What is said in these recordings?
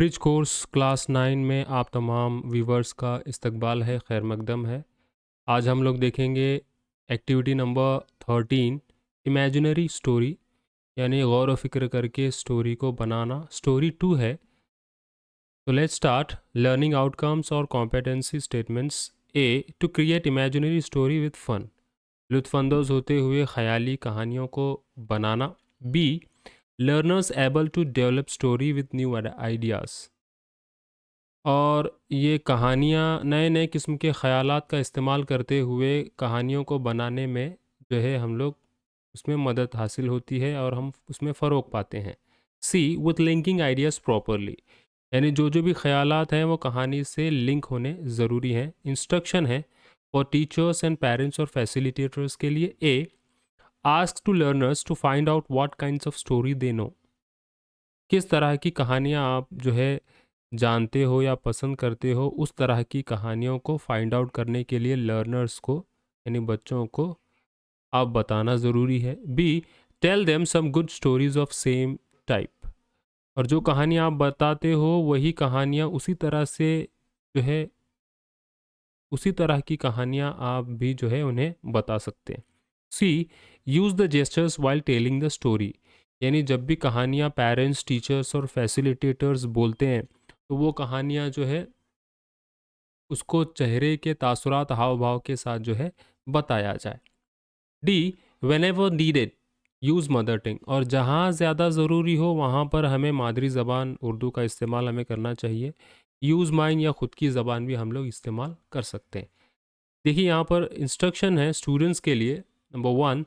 Bridge course class 9 में आप तमाम व्यूवर्स का इस्तकबाल है, खैर मकदम है। आज हम लोग देखेंगे एक्टिविटी नंबर 13 इमेजिनरी स्टोरी, यानी गौर व फिक्र करके स्टोरी को बनाना। स्टोरी 2 है। तो लेट्स स्टार्ट। लर्निंग आउटकम्स और competency statements. A, to create imaginary story with fun, लुत्फानंदोज़ होते हुए ख़याली कहानियों को बनाना। B, learners able to develop story with new ideas, और ये कहानियाँ नए नए किस्म के ख़यालात का इस्तेमाल करते हुए कहानियों को बनाने में जो है हम लोग उसमें मदद हासिल होती है और हम उसमें फ़रोग पाते हैं। सी, विथ लिंकिंग आइडियाज़ प्रॉपरली, यानी जो जो भी ख़यालात हैं वो कहानी से लिंक होने ज़रूरी हैं। इंस्ट्रक्शन है फॉर टीचर्स एंड पेरेंट्स और फैसिलिटेटर्स के लिए। A, ask to learners to find out what kinds of story they know, किस तरह की कहानियाँ आप जो है जानते हो या पसंद करते हो, उस तरह की कहानियों को फाइंड आउट करने के लिए लर्नर्स को यानी बच्चों को आप बताना ज़रूरी है। Be, tell them some good stories of same type, और जो कहानियाँ आप बताते हो वही कहानियाँ उसी तरह से जो है उसी तरह की कहानियाँ आप भी जो है उन्हें बता सकते हैं। C, use the gestures while telling the story, यानी जब भी कहानियाँ पेरेंट्स, टीचर्स और फैसिलिटेटर्स बोलते हैं तो वो कहानियाँ जो है उसको चेहरे के तासुरात, हाव भाव के साथ जो है बताया जाए। D, when ever needed use mother tongue, और जहाँ ज़्यादा ज़रूरी हो वहाँ पर हमें मादरी ज़बान उर्दू का इस्तेमाल हमें करना चाहिए। यूज़ माइन या ख़ुद की ज़बान भी हम लोग इस्तेमाल कर सकते हैं। देखिए यहाँ पर इंस्ट्रक्शन है स्टूडेंट्स के लिए। Number 1,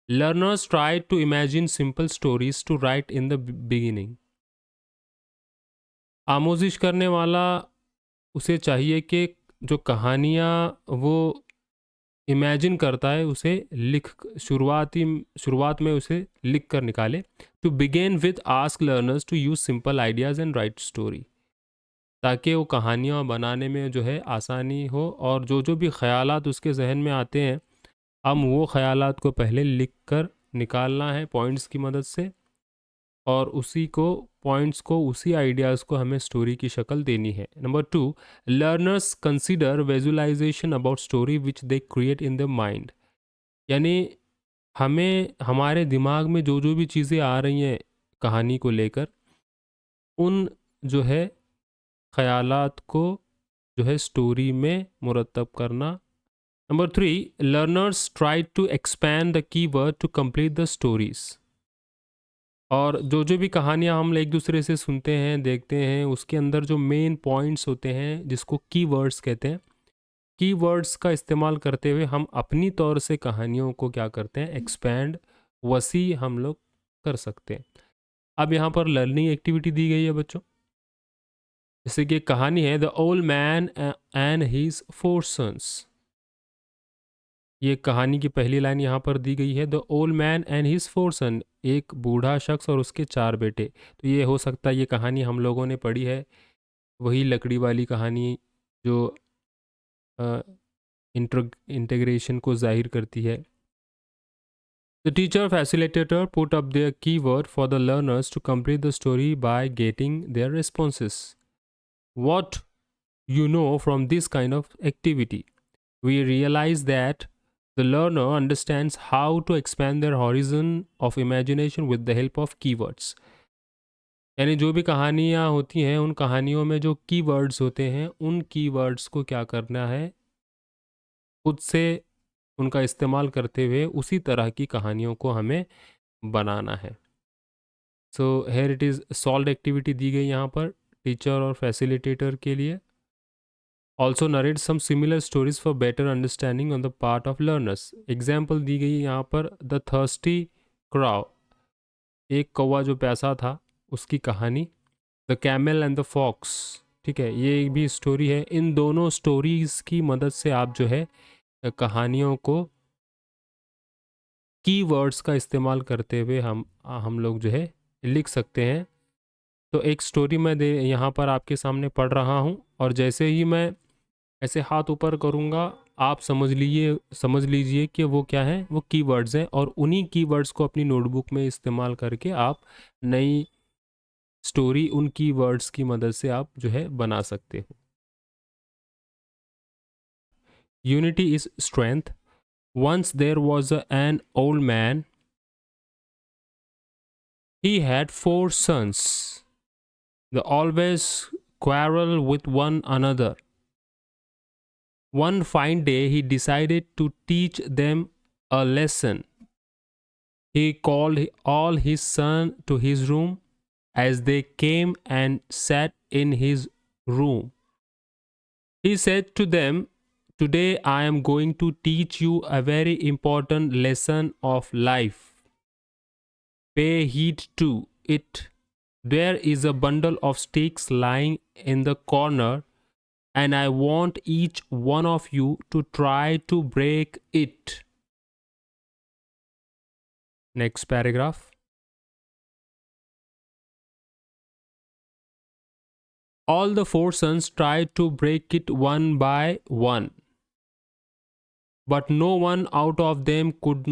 learners try to imagine simple stories to write in the beginning. आमोजिश करने वाला उसे चाहिए कि जो कहानियाँ वो इमेजिन करता है उसे शुरुआत में उसे लिख कर निकाले। To begin with ask learners to use simple ideas and write story, ताकि वो कहानियाँ बनाने में जो है आसानी हो, और जो जो भी ख़यालात उसके जहन में आते हैं हम वो ख़यालात को पहले लिख कर निकालना है पॉइंट्स की मदद से, और उसी आइडियाज़ को हमें स्टोरी की शक्ल देनी है। Number 2, learners consider visualisation about story which they create in the mind, यानी हमें हमारे दिमाग में जो जो भी चीज़ें आ रही हैं कहानी को लेकर, उन जो है ख़यालात को जो है स्टोरी में मुरतब करना। Number 3, learners try to expand the keyword to complete the stories, और जो जो भी कहानियाँ हम एक दूसरे से सुनते हैं, देखते हैं, उसके अंदर जो मेन पॉइंट्स होते हैं जिसको कीवर्ड्स कहते हैं, कीवर्ड्स का इस्तेमाल करते हुए हम अपनी तौर से कहानियों को क्या करते हैं, एक्सपैंड, वसी हम लोग कर सकते हैं। अब यहाँ पर लर्निंग एक्टिविटी दी गई है बच्चों। जैसे कि एक कहानी है, the old man and his 4 sons. ये कहानी की पहली लाइन यहाँ पर दी गई है, the old man and his 4 सन, एक बूढ़ा शख्स और उसके 4 बेटे। तो ये हो सकता है ये कहानी हम लोगों ने पढ़ी है, वही लकड़ी वाली कहानी जो इंटीग्रेशन को जाहिर करती है। The teacher facilitator put up their keyword for the learners to complete the story by getting their responses. What you know from this kind of activity? We realize that the learner understands how to expand their horizon of imagination with the help of keywords. यानी जो भी कहानियाँ होती हैं उन कहानियों में जो कीवर्ड्स होते हैं उन कीवर्ड्स को क्या करना है, खुद से उनका इस्तेमाल करते हुए उसी तरह की कहानियों को हमें बनाना है। So here it is solve activity दी गई यहाँ पर टीचर और फैसिलिटेटर के लिए। Also narrate some similar stories for better understanding on the part of learners. Example दी गई है यहाँ पर, द थर्स्टी क्राउ, एक कौवा जो प्यासा था उसकी कहानी। The camel and the fox, ठीक है, ये भी स्टोरी है। इन दोनों स्टोरीज की मदद से आप जो है कहानियों को कीवर्ड्स का इस्तेमाल करते हुए हम लोग जो है लिख सकते हैं। तो एक स्टोरी मैं यहाँ पर आपके सामने पढ़ रहा हूँ, और जैसे ही मैं ऐसे हाथ ऊपर करूँगा आप समझ लीजिए कि वो क्या है, वो कीवर्ड्स हैं, और उन्हीं कीवर्ड्स को अपनी नोटबुक में इस्तेमाल करके आप नई स्टोरी उन कीवर्ड्स की मदद से आप जो है बना सकते हो। Unity is strength. Once there was an old man, he had 4 sons. They always quarrel with one another. One fine day, he decided to teach them a lesson. He called all his sons to his room. As they came and sat in his room, he said to them, "Today I am going to teach you a very important lesson of life. Pay heed to it. There is a bundle of sticks lying in the corner, and I want each one of you to try to break it." Next paragraph. All the 4 sons tried to break it one by one, but no one out of them could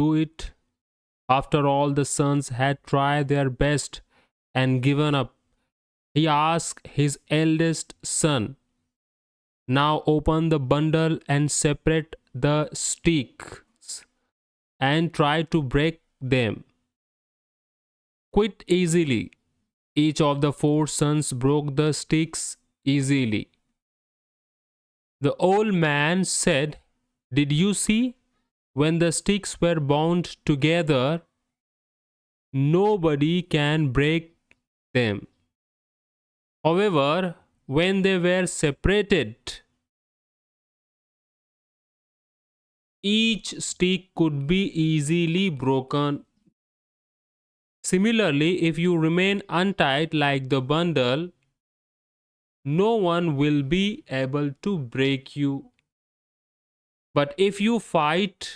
do it. After all the sons had tried their best and given up, he asked his eldest son, "Now open the bundle and separate the sticks and try to break them." Quite easily, each of the 4 sons broke the sticks easily. The old man said, "Did you see? When the sticks were bound together, nobody can break them. However, when they were separated, each stick could be easily broken. Similarly, if you remain untied like the bundle, no one will be able to break you. But if you fight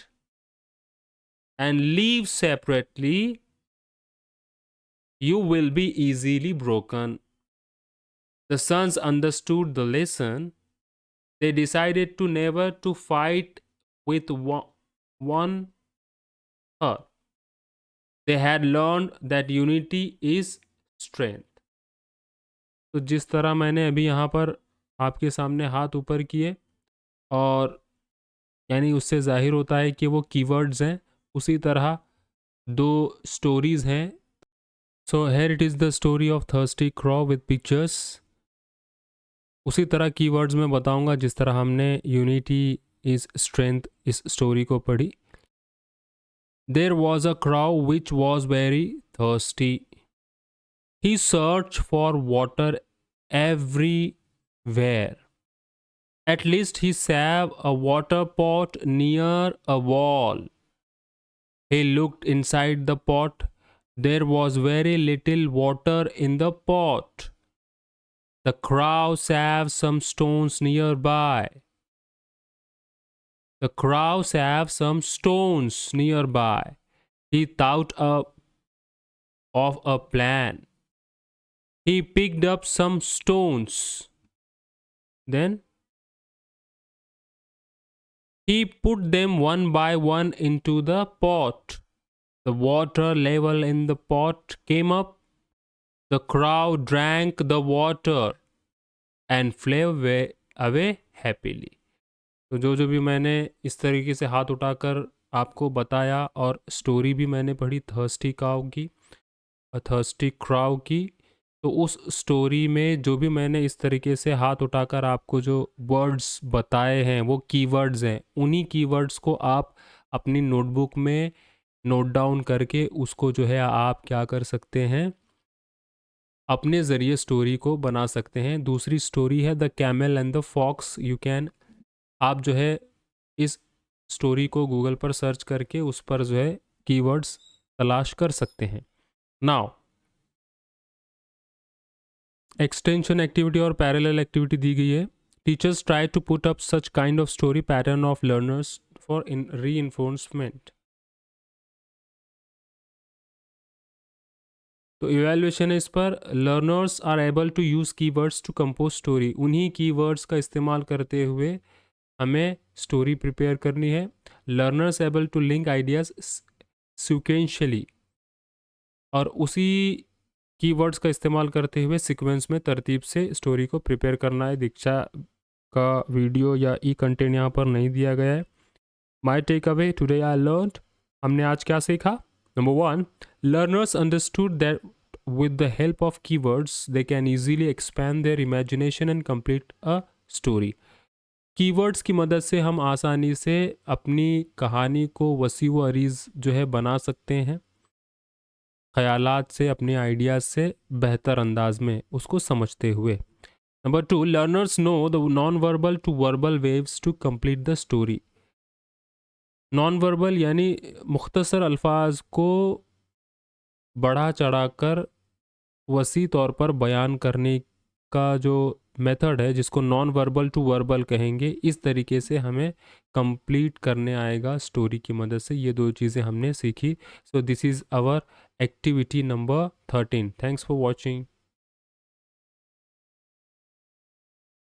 and leave separately, you will be easily broken." The sons understood the lesson. They decided to never to fight with one another. They had learned that unity is strength. तो जिस तरह मैंने अभी यहाँ पर आपके सामने हाथ ऊपर किए और यानी उससे जाहिर होता है कि वो कीवर्ड्स हैं, उसी तरह 2 स्टोरीज़ हैं। सो here it is the story of thirsty क्रॉ with pictures. उसी तरह कीवर्ड्स में बताऊंगा जिस तरह हमने यूनिटी इज़ स्ट्रेंथ इस स्टोरी को पढ़ी। There was a crow which was very thirsty. He searched for water everywhere. At least he saw a water pot near a wall. He looked inside the pot. There was very little water in the pot. The crow saw some stones nearby. The crow saw some stones nearby. He thought of a plan. He picked up some stones. Then he put them one by one into the pot. The water level in the pot came up. The crow drank the water and flew away happily. तो जो भी मैंने इस तरीके से हाथ उठाकर आपको बताया और स्टोरी भी मैंने पढ़ी थर्स्टी काउ की, थर्स्टी क्राउ की, तो उस स्टोरी में जो भी मैंने इस तरीके से हाथ उठाकर आपको जो वर्ड्स बताए हैं वो कीवर्ड्स हैं। उन्हीं कीवर्ड्स को आप अपनी नोटबुक में नोट डाउन करके उसको जो है आप क्या कर सकते हैं, अपने ज़रिए स्टोरी को बना सकते हैं। दूसरी स्टोरी है the camel and the fox. You can, आप जो है इस स्टोरी को गूगल पर सर्च करके उस पर जो है कीवर्ड्स तलाश कर सकते हैं। नाउ एक्सटेंशन एक्टिविटी और पैरेलल एक्टिविटी दी गई है। Teachers try to put up such kind of story pattern of learners for in reinforcement. तो इवैल्यूएशन है इस पर। Learners are able to use keywords to compose story. उन्हीं कीवर्ड्स का इस्तेमाल करते हुए हमें स्टोरी प्रिपेयर करनी है। Learners able to link ideas sequentially, और उसी कीवर्ड्स का इस्तेमाल करते हुए सीक्वेंस में तरतीब से स्टोरी को प्रिपेयर करना है। दीक्षा का वीडियो या ई कंटेंट यहाँ पर नहीं दिया गया है। My takeaway today I learn, हमने आज क्या सीखा? Number 1, learners understood that with the help of keywords they can easily expand their imagination and complete a story. Keywords की मदद से हम आसानी से अपनी कहानी को वसी व अरीज जो है बना सकते हैं, ख्यालात से, अपने आइडियाज़ से बेहतर अंदाज में उसको समझते हुए। Number 2, learners know the non verbal to verbal waves to complete the story. Non verbal यानी मुख्तसर अल्फाज को बढ़ा चढ़ाकर वसी तौर पर बयान करने का जो मेथड है, जिसको नॉन वर्बल टू वर्बल कहेंगे, इस तरीके से हमें कंप्लीट करने आएगा स्टोरी की मदद से। ये दो चीज़ें हमने सीखी। So this is our activity number 13। Thanks for watching.